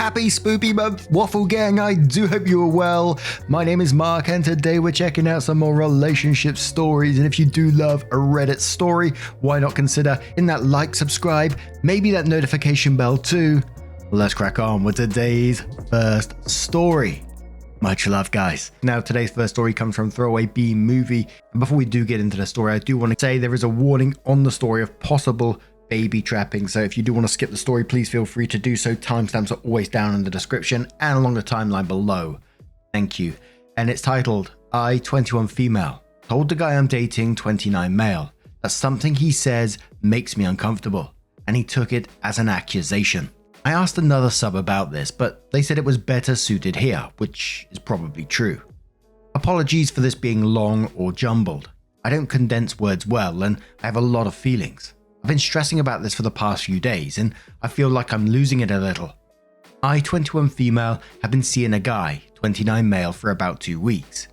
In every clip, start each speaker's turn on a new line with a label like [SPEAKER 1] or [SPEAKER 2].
[SPEAKER 1] Happy Spoopy Month, Waffle Gang. I do hope you are well. My name is Mark, and today we're checking out some more relationship stories. And if you do love a Reddit story, why not consider hitting that like, subscribe, maybe that notification bell too. Let's crack on with today's first story. Much love, guys. Now, today's first story comes from Throwaway B Movie. And before we do get into the story, I do want to say there is a warning on the story of possible baby trapping. So if you do want to skip the story, please feel free to do so. Timestamps are always down in the description and along the timeline below. Thank you. And it's titled, I, 21 female, told the guy I'm dating, 29 male, that something he says makes me uncomfortable, and he took it as an accusation. I asked another sub about this, but they said it was better suited here, which is probably true. Apologies for this being long or jumbled. I don't condense words well, and I have a lot of feelings. I've been stressing about this for the past few days, and I feel like I'm losing it a little. I, 21 female, have been seeing a guy, 29 male, for about 2 weeks.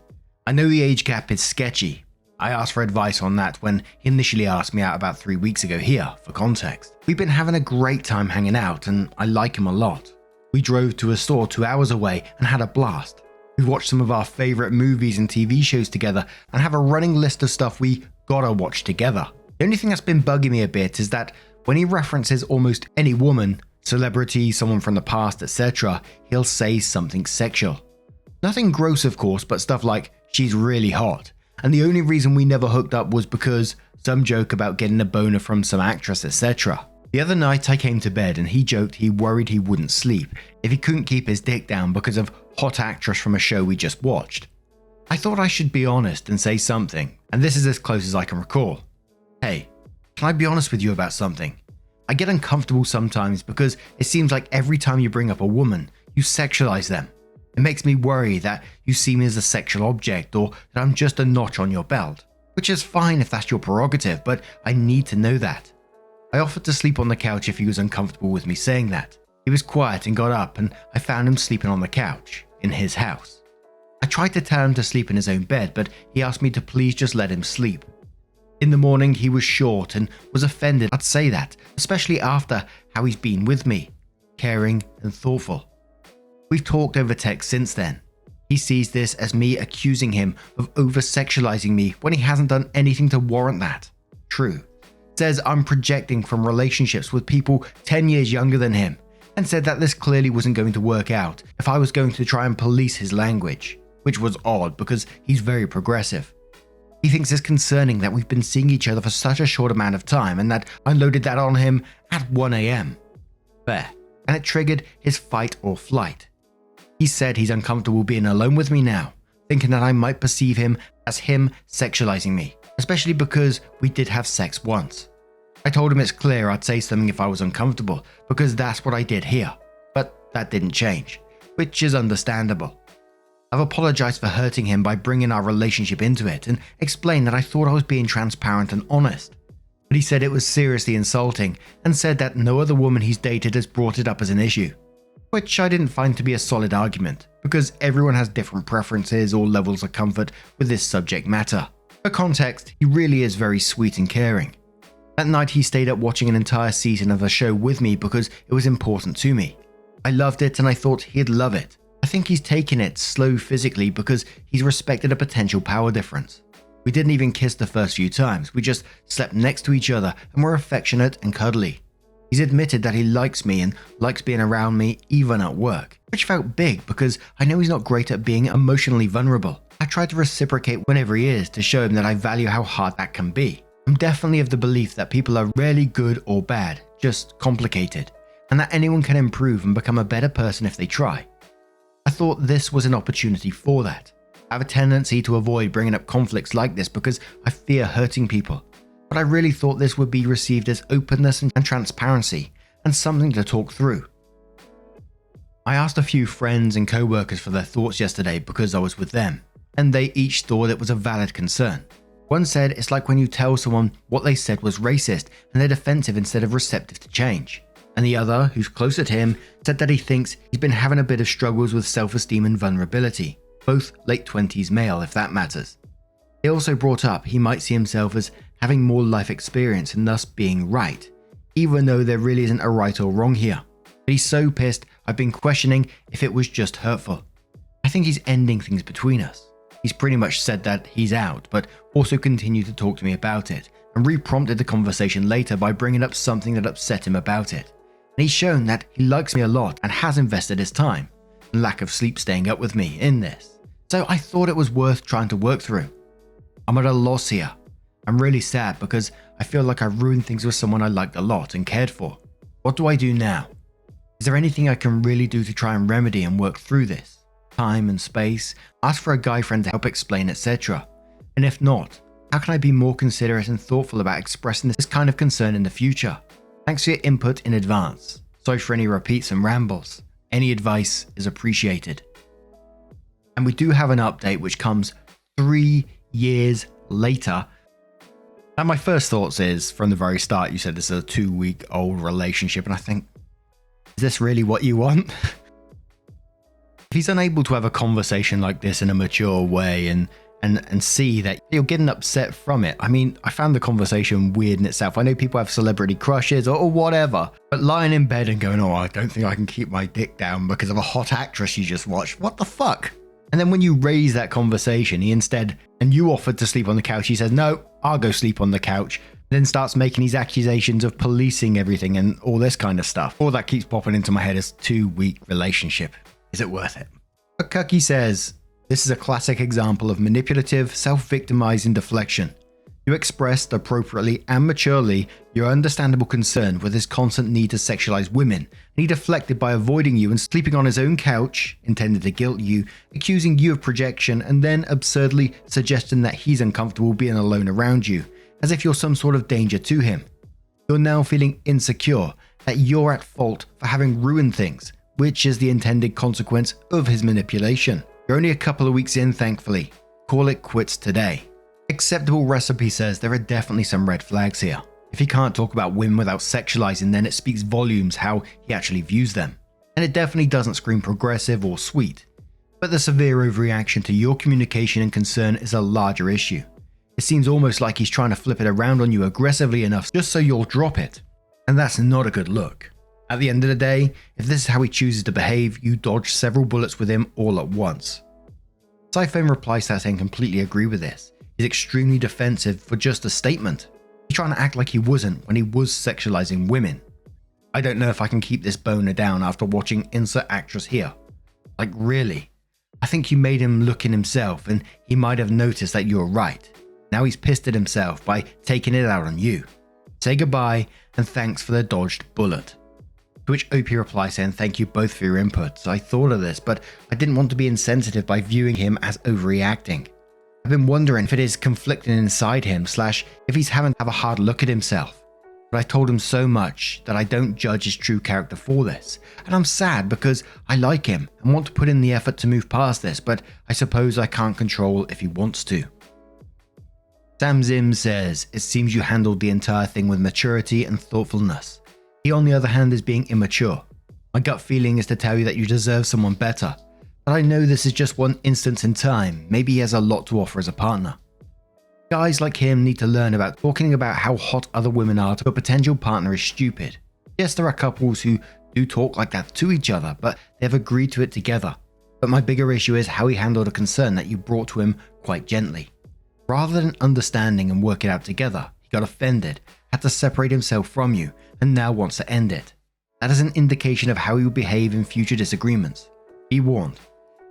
[SPEAKER 1] I know the age gap is sketchy. I asked for advice on that when he initially asked me out about 3 weeks ago here, for context. We've been having a great time hanging out, and I like him a lot. We drove to a store 2 hours away and had a blast. We watched some of our favourite movies and TV shows together and have a running list of stuff we gotta watch together. The only thing that's been bugging me a bit is that when he references almost any woman, celebrity, someone from the past, etc., he'll say something sexual. Nothing gross, of course, but stuff like, she's really hot. And the only reason we never hooked up was because some joke about getting a boner from some actress, etc. The other night I came to bed and he joked he worried he wouldn't sleep if he couldn't keep his dick down because of hot actress from a show we just watched. I thought I should be honest and say something, and this is as close as I can recall. Hey, can I be honest with you about something? I get uncomfortable sometimes because it seems like every time you bring up a woman, you sexualize them. It makes me worry that you see me as a sexual object or that I'm just a notch on your belt, which is fine if that's your prerogative, but I need to know that. I offered to sleep on the couch if he was uncomfortable with me saying that. He was quiet and got up, and I found him sleeping on the couch in his house. I tried to tell him to sleep in his own bed, but he asked me to please just let him sleep. In the morning, he was short and was offended I'd say that, especially after how he's been with me, caring and thoughtful. We've talked over text since then. He sees this as me accusing him of over-sexualizing me when he hasn't done anything to warrant that. True. Says I'm projecting from relationships with people 10 years younger than him, and said that this clearly wasn't going to work out if I was going to try and police his language, which was odd because he's very progressive. He thinks it's concerning that we've been seeing each other for such a short amount of time and that I loaded that on him at 1 AM. Fair. And it triggered his fight or flight. He said he's uncomfortable being alone with me now, thinking that I might perceive him as him sexualizing me, especially because we did have sex once. I told him it's clear I'd say something if I was uncomfortable, because that's what I did here, but that didn't change, which is understandable. I've apologized for hurting him by bringing our relationship into it and explained that I thought I was being transparent and honest. But he said it was seriously insulting and said that no other woman he's dated has brought it up as an issue, which I didn't find to be a solid argument because everyone has different preferences or levels of comfort with this subject matter. For context, he really is very sweet and caring. That night he stayed up watching an entire season of the show with me because it was important to me. I loved it and I thought he'd love it. I think he's taken it slow physically because he's respected a potential power difference. We didn't even kiss the first few times, we just slept next to each other and were affectionate and cuddly. He's admitted that he likes me and likes being around me even at work, which felt big because I know he's not great at being emotionally vulnerable. I tried to reciprocate whenever he is to show him that I value how hard that can be. I'm definitely of the belief that people are rarely good or bad, just complicated, and that anyone can improve and become a better person if they try. I thought this was an opportunity for that. I have a tendency to avoid bringing up conflicts like this because I fear hurting people, but I really thought this would be received as openness and transparency and something to talk through. I asked a few friends and co-workers for their thoughts yesterday because I was with them, and they each thought it was a valid concern. One said it's like when you tell someone what they said was racist and they're defensive instead of receptive to change. And the other, who's closer to him, said that he thinks he's been having a bit of struggles with self-esteem and vulnerability, both late 20s male if that matters. They also brought up he might see himself as having more life experience and thus being right, even though there really isn't a right or wrong here. But he's so pissed I've been questioning if it was just hurtful. I think he's ending things between us. He's pretty much said that he's out, but also continued to talk to me about it, and re-prompted the conversation later by bringing up something that upset him about it. And he's shown that he likes me a lot and has invested his time, and lack of sleep staying up with me in this. So I thought it was worth trying to work through. I'm at a loss here. I'm really sad because I feel like I ruined things with someone I liked a lot and cared for. What do I do now? Is there anything I can really do to try and remedy and work through this? Time and space, ask for a guy friend to help explain, etc. And if not, how can I be more considerate and thoughtful about expressing this kind of concern in the future? Thanks for your input in advance. Sorry for any repeats and rambles. Any advice is appreciated. And we do have an update which comes 3 years later. And my first thoughts is, from the very start, you said this is a 2-week-old relationship, and I think, is this really what you want? If he's unable to have a conversation like this in a mature way and see that you're getting upset from it. I mean, I found the conversation weird in itself. I know people have celebrity crushes or whatever, but lying in bed and going, oh, I don't think I can keep my dick down because of a hot actress you just watched. What the fuck? And then when you raise that conversation, and you offered to sleep on the couch, he says, no, I'll go sleep on the couch. Then starts making these accusations of policing everything and all this kind of stuff. All that keeps popping into my head is 2-week relationship. Is it worth it? But Cookie says, this is a classic example of manipulative, self-victimizing deflection. You expressed appropriately and maturely your understandable concern with his constant need to sexualize women, and he deflected by avoiding you and sleeping on his own couch, intended to guilt you, accusing you of projection, and then absurdly suggesting that he's uncomfortable being alone around you, as if you're some sort of danger to him. You're now feeling insecure, that you're at fault for having ruined things, which is the intended consequence of his manipulation. You're only a couple of weeks in, thankfully. Call it quits today. Acceptable Recipe says there are definitely some red flags here. If he can't talk about women without sexualizing, then it speaks volumes how he actually views them. And it definitely doesn't scream progressive or sweet. But the severe overreaction to your communication and concern is a larger issue. It seems almost like he's trying to flip it around on you aggressively enough just so you'll drop it. And that's not a good look. At the end of the day, if this is how he chooses to behave, you dodge several bullets with him all at once. Siphon replies to that and completely agree with this. He's extremely defensive for just a statement. He's trying to act like he wasn't when he was sexualizing women. I don't know if I can keep this boner down after watching insert actress here. Like really? I think you made him look in himself and he might have noticed that you're right. Now he's pissed at himself by taking it out on you. Say goodbye and thanks for the dodged bullet. To which OP replies saying, thank you both for your inputs. I thought of this, but I didn't want to be insensitive by viewing him as overreacting. I've been wondering if it is conflicting inside him / if he's having to have a hard look at himself. But I told him so much that I don't judge his true character for this. And I'm sad because I like him and want to put in the effort to move past this, but I suppose I can't control if he wants to. Sam Zim says, it seems you handled the entire thing with maturity and thoughtfulness. He on the other hand is being immature. My gut feeling is to tell you that you deserve someone better. But I know this is just one instance in time. Maybe he has a lot to offer as a partner. Guys like him need to learn about talking about how hot other women are to a potential partner is stupid. Yes, there are couples who do talk like that to each other, but they have agreed to it together. But my bigger issue is how he handled a concern that you brought to him quite gently. Rather than understanding and work it out together, he got offended, had to separate himself from you, and now wants to end it. That is an indication of how he will behave in future disagreements. Be warned.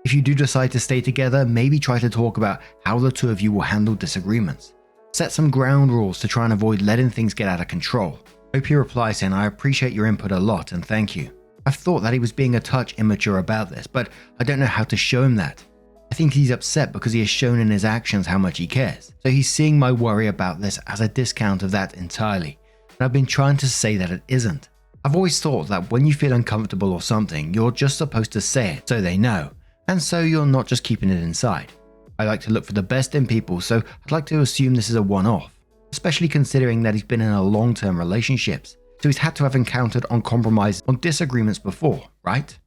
[SPEAKER 1] If you do decide to stay together, maybe try to talk about how the two of you will handle disagreements. Set some ground rules to try and avoid letting things get out of control. OP replies saying, I appreciate your input a lot and thank you. I've thought that he was being a touch immature about this, but I don't know how to show him that. I think he's upset because he has shown in his actions how much he cares. So he's seeing my worry about this as a discount of that entirely. And I've been trying to say that it isn't. I've always thought that when you feel uncomfortable or something, you're just supposed to say it so they know. And so you're not just keeping it inside. I like to look for the best in people, so I'd like to assume this is a one-off, especially considering that he's been in a long-term relationships, so he's had to have encountered on compromise on disagreements before, right?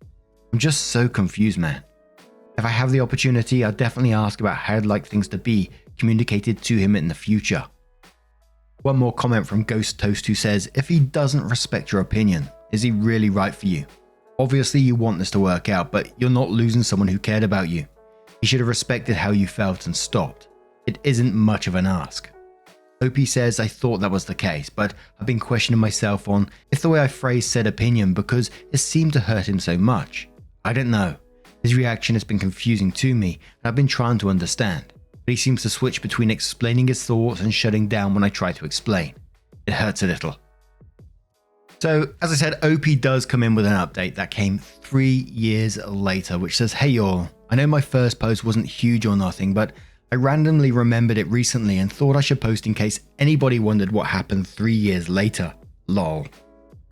[SPEAKER 1] I'm just so confused, man. If I have the opportunity, I'll definitely ask about how I'd like things to be communicated to him in the future. One more comment from Ghost Toast who says, if he doesn't respect your opinion, is he really right for you? Obviously you want this to work out, but you're not losing someone who cared about you. He should have respected how you felt and stopped. It isn't much of an ask. OP says I thought that was the case, but I've been questioning myself on if the way I phrased said opinion because it seemed to hurt him so much. I don't know. His reaction has been confusing to me, and I've been trying to understand. But he seems to switch between explaining his thoughts and shutting down when I try to explain. It hurts a little. So, as I said, OP does come in with an update that came 3 years later, which says, "Hey y'all, I know my first post wasn't huge or nothing, but I randomly remembered it recently and thought I should post in case anybody wondered what happened 3 years later. Lol."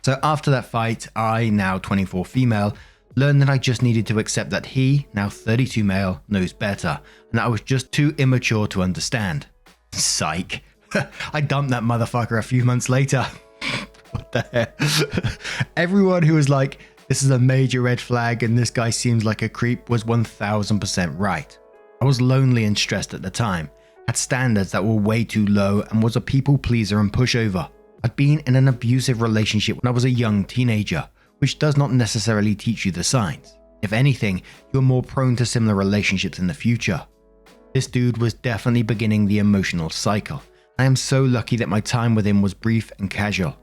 [SPEAKER 1] So after that fight, I, now 24 female, learned that I just needed to accept that he, now 32 male, knows better, and that I was just too immature to understand. Psych. I dumped that motherfucker a few months later. What the heck? Everyone who was like, this is a major red flag and this guy seems like a creep was 1000% right. I was lonely and stressed at the time, had standards that were way too low and was a people pleaser and pushover. I'd been in an abusive relationship when I was a young teenager, which does not necessarily teach you the signs. If anything, you're more prone to similar relationships in the future. This dude was definitely beginning the emotional cycle. I am so lucky that my time with him was brief and casual.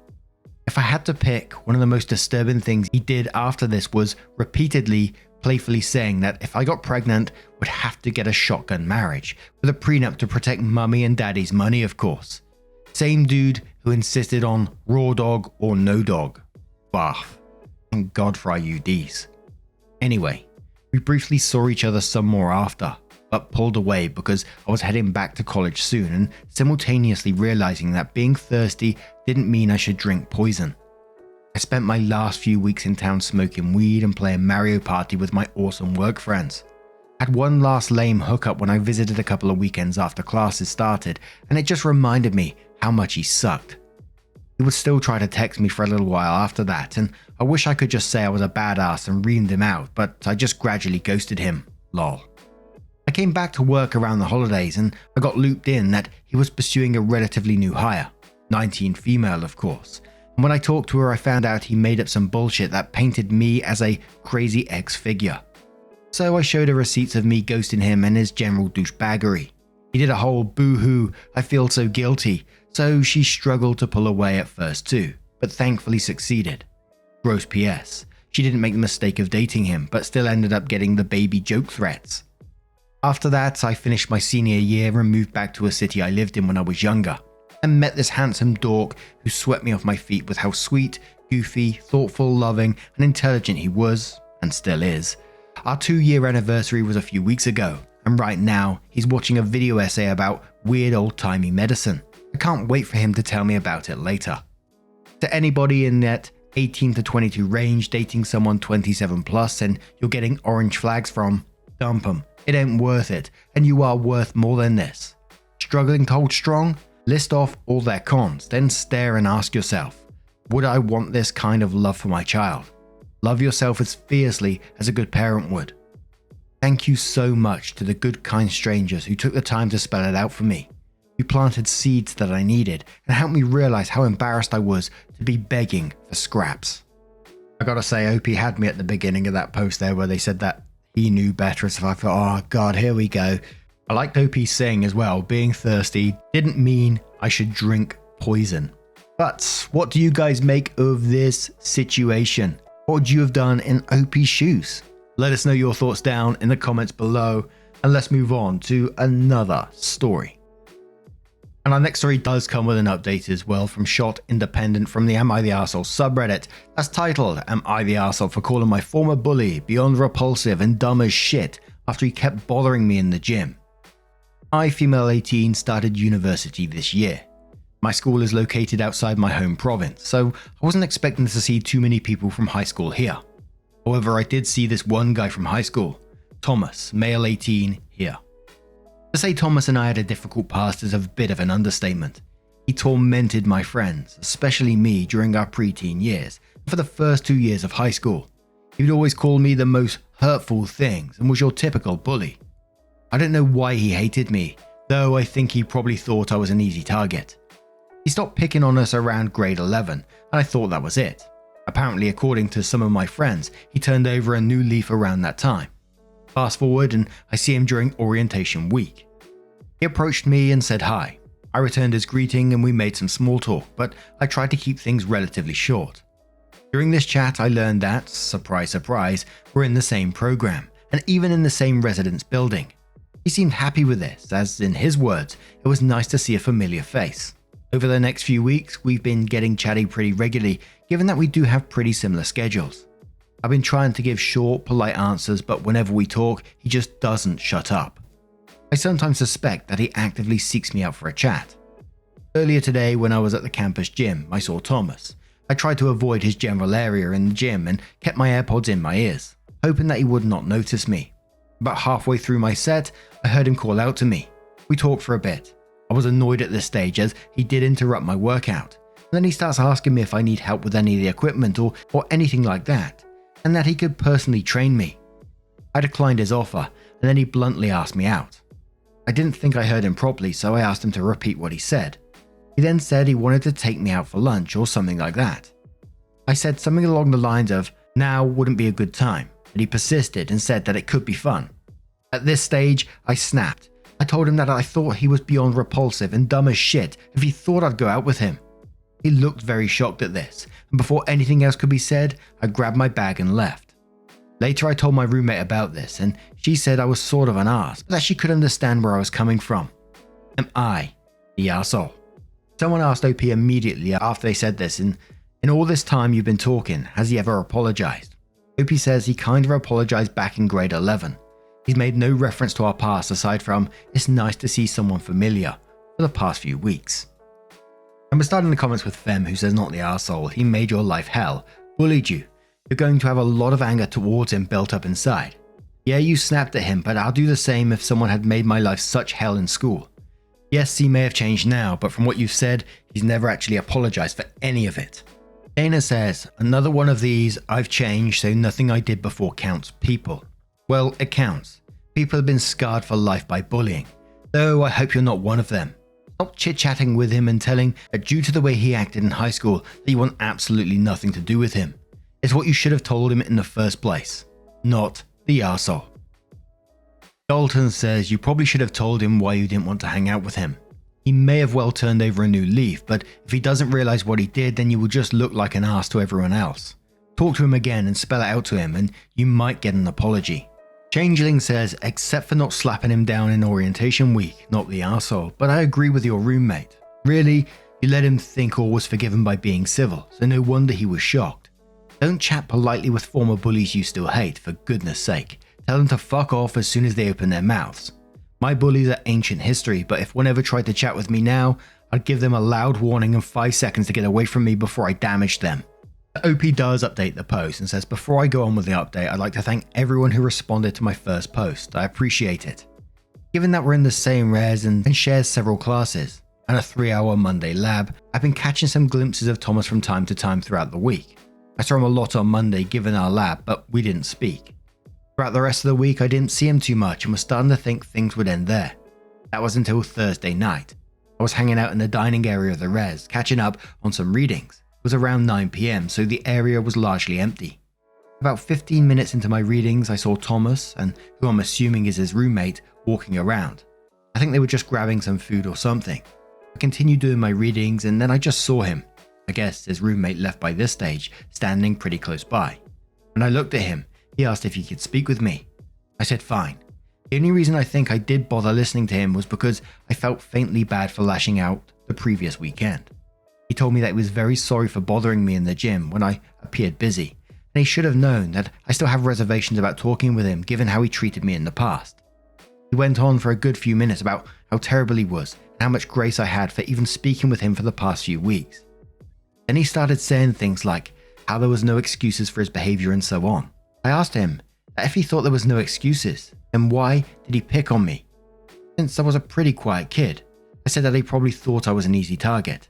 [SPEAKER 1] If I had to pick, one of the most disturbing things he did after this was repeatedly, playfully saying that if I got pregnant, would have to get a shotgun marriage, with a prenup to protect mummy and daddy's money, of course. Same dude who insisted on raw dog or no dog. Bath. Thank God for IUDs. Anyway, we briefly saw each other some more after, but pulled away because I was heading back to college soon and simultaneously realizing that being thirsty didn't mean I should drink poison. I spent my last few weeks in town smoking weed and playing Mario Party with my awesome work friends. Had one last lame hookup when I visited a couple of weekends after classes started, and it just reminded me how much he sucked. He would still try to text me for a little while after that, and I wish I could just say I was a badass and reamed him out, but I just gradually ghosted him. Lol. I came back to work around the holidays and I got looped in that he was pursuing a relatively new hire, 19 female of course, and when I talked to her I found out he made up some bullshit that painted me as a crazy ex-figure. So I showed her receipts of me ghosting him and his general douchebaggery. He did a whole boo-hoo, I feel so guilty, so she struggled to pull away at first too, but thankfully succeeded. Gross PS, she didn't make the mistake of dating him, but still ended up getting the baby joke threats. After that, I finished my senior year and moved back to a city I lived in when I was younger, and met this handsome dork who swept me off my feet with how sweet, goofy, thoughtful, loving, and intelligent he was, and still is. Our 2-year anniversary was a few weeks ago, and right now, he's watching a video essay about weird old-timey medicine. I can't wait for him to tell me about it later. To anybody in that 18 to 22 range dating someone 27 plus and you're getting orange flags from, dump 'em. It ain't worth it, and you are worth more than this. Struggling to hold strong? List off all their cons, then stare and ask yourself, would I want this kind of love for my child? Love yourself as fiercely as a good parent would. Thank you so much to the good, kind strangers who took the time to spell it out for me, who planted seeds that I needed and helped me realize how embarrassed I was to be begging for scraps. I gotta say, OP had me at the beginning of that post there where they said that he knew better, so I thought, oh god, here we go. I liked OP saying as well, being thirsty didn't mean I should drink poison. But what do you guys make of this situation? What would you have done in OP's shoes? Let us know your thoughts down in the comments below, and let's move on to another story. And our next story does come with an update as well from Shot Independent from the Am I the Arsehole subreddit, as titled, Am I the Arsehole for calling my former bully beyond repulsive and dumb as shit after he kept bothering me in the gym? I, female 18, started university this year. My school is located outside my home province, so I wasn't expecting to see too many people from high school here. However, I did see this one guy from high school, Thomas, male 18, here. To say Thomas and I had a difficult past is a bit of an understatement. He tormented my friends, especially me, during our preteen years, and for the first 2 years of high school. He would always call me the most hurtful things and was your typical bully. I don't know why he hated me, though I think he probably thought I was an easy target. He stopped picking on us around grade 11, and I thought that was it. Apparently, according to some of my friends, he turned over a new leaf around that time. Fast forward and I see him during orientation week. He approached me and said hi. I returned his greeting and we made some small talk, but I tried to keep things relatively short. During this chat, I learned that, surprise surprise, we're in the same program, and even in the same residence building. He seemed happy with this, as in his words, it was nice to see a familiar face. Over the next few weeks, we've been getting chatty pretty regularly, given that we do have pretty similar schedules. I've been trying to give short, polite answers, but whenever we talk, he just doesn't shut up. I sometimes suspect that he actively seeks me out for a chat. Earlier today, when I was at the campus gym, I saw Thomas. I tried to avoid his general area in the gym and kept my AirPods in my ears, hoping that he would not notice me. About halfway through my set, I heard him call out to me. We talked for a bit. I was annoyed at this stage as he did interrupt my workout. Then he starts asking me if I need help with any of the equipment or anything like that, and that he could personally train me. I declined his offer, and then he bluntly asked me out. I didn't think I heard him properly, so I asked him to repeat what he said. He then said he wanted to take me out for lunch or something like that. I said something along the lines of, now wouldn't be a good time, but he persisted and said that it could be fun. At this stage, I snapped. I told him that I thought he was beyond repulsive and dumb as shit if he thought I'd go out with him. He looked very shocked at this, and before anything else could be said, I grabbed my bag and left. Later I told my roommate about this, and she said I was sort of an arse, but that she could understand where I was coming from. Am I the arsehole? Someone asked OP immediately after they said this, and in all this time you've been talking, has he ever apologized? OP says he kind of apologized back in grade 11. He's made no reference to our past aside from, it's nice to see someone familiar, for the past few weeks. And we're starting the comments with Fem, who says not the arsehole, he made your life hell, bullied you. You're going to have a lot of anger towards him built up inside. Yeah, you snapped at him, but I'll do the same if someone had made my life such hell in school. Yes, he may have changed now, but from what you've said, he's never actually apologized for any of it. Dana says, another one of these, I've changed so nothing I did before counts people. Well, it counts. People have been scarred for life by bullying. Though I hope you're not one of them. Stop chit-chatting with him and telling that due to the way he acted in high school that you want absolutely nothing to do with him. It's what you should have told him in the first place. Not the arsehole. Dalton says you probably should have told him why you didn't want to hang out with him. He may have well turned over a new leaf, but if he doesn't realize what he did, then you will just look like an arse to everyone else. Talk to him again and spell it out to him and you might get an apology. Changeling says, except for not slapping him down in orientation week, not the arsehole, but I agree with your roommate. Really, you let him think all was forgiven by being civil, so no wonder he was shocked. Don't chat politely with former bullies you still hate, for goodness sake. Tell them to fuck off as soon as they open their mouths. My bullies are ancient history, but if one ever tried to chat with me now, I'd give them a loud warning and 5 seconds to get away from me before I damaged them. The OP does update the post and says, before I go on with the update, I'd like to thank everyone who responded to my first post. I appreciate it. Given that we're in the same res and share several classes, and a 3-hour Monday lab, I've been catching some glimpses of Thomas from time to time throughout the week. I saw him a lot on Monday given our lab, but we didn't speak. Throughout the rest of the week, I didn't see him too much and was starting to think things would end there. That was until Thursday night. I was hanging out in the dining area of the res, catching up on some readings. It was around 9 PM, so the area was largely empty. About 15 minutes into my readings, I saw Thomas, and who I'm assuming is his roommate, walking around. I think they were just grabbing some food or something. I continued doing my readings and then I just saw him. I guess his roommate left by this stage, standing pretty close by. When I looked at him, he asked if he could speak with me. I said fine. The only reason I think I did bother listening to him was because I felt faintly bad for lashing out the previous weekend. He told me that he was very sorry for bothering me in the gym when I appeared busy, and he should have known that I still have reservations about talking with him given how he treated me in the past. He went on for a good few minutes about how terrible he was and how much grace I had for even speaking with him for the past few weeks. Then he started saying things like how there was no excuses for his behavior and so on. I asked him that if he thought there was no excuses, then why did he pick on me? Since I was a pretty quiet kid, I said that he probably thought I was an easy target.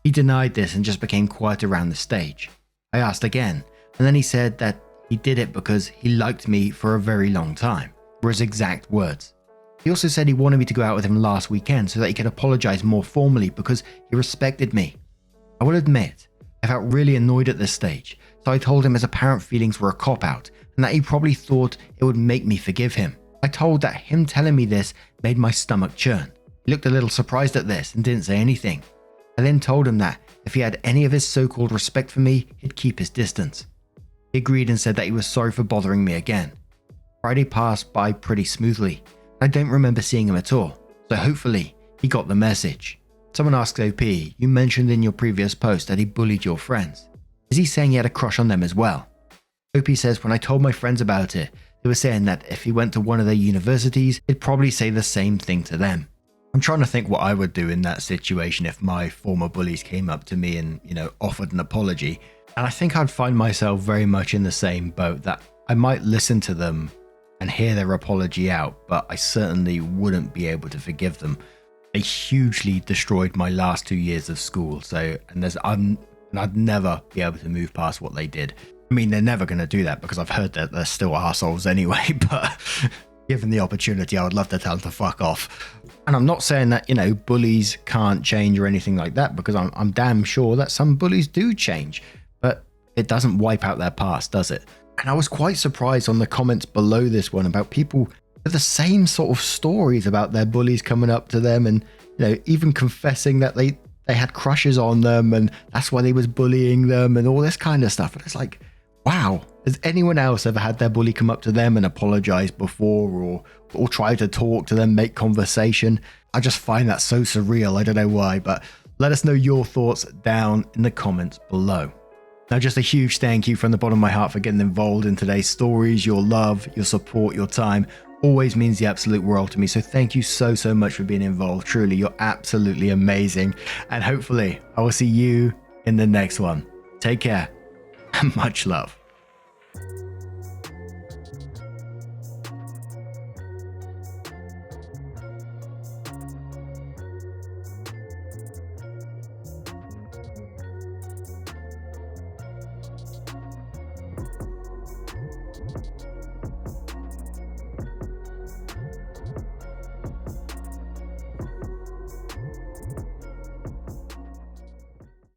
[SPEAKER 1] He denied this and just became quiet around the stage. I asked again, and then he said that he did it because he liked me for a very long time, were his exact words. He also said he wanted me to go out with him last weekend so that he could apologize more formally because he respected me. I will admit, I felt really annoyed at this stage, so I told him his apparent feelings were a cop-out and that he probably thought it would make me forgive him. I told that him telling me this made my stomach churn. He looked a little surprised at this and didn't say anything. I then told him that if he had any of his so-called respect for me, he'd keep his distance. He agreed and said that he was sorry for bothering me again. Friday passed by pretty smoothly. I don't remember seeing him at all, so hopefully he got the message. Someone asks OP, you mentioned in your previous post that he bullied your friends. Is he saying he had a crush on them as well? OP says when I told my friends about it, they were saying that if he went to one of their universities, he'd probably say the same thing to them. I'm trying to think what I would do in that situation if my former bullies came up to me and, offered an apology. And I think I'd find myself very much in the same boat, that I might listen to them and hear their apology out, but I certainly wouldn't be able to forgive them. They hugely destroyed my last 2 years of school, I'd never be able to move past what they did. I mean, they're never going to do that because I've heard that they're still arseholes anyway, but given the opportunity, I would love to tell them to fuck off. And I'm not saying that, bullies can't change or anything like that, because I'm damn sure that some bullies do change, but it doesn't wipe out their past, does it? And I was quite surprised on the comments below this one about people with the same sort of stories about their bullies coming up to them and, even confessing that they had crushes on them and that's why they was bullying them and all this kind of stuff. And it's like, wow, has anyone else ever had their bully come up to them and apologize before or try to talk to them, make conversation? I just find that so surreal. I don't know why, but let us know your thoughts down in the comments below. Now, just a huge thank you from the bottom of my heart for getting involved in today's stories. Your love, your support, your time always means the absolute world to me. So thank you so much for being involved. Truly, you're absolutely amazing. And hopefully I will see you in the next one. Take care and much love.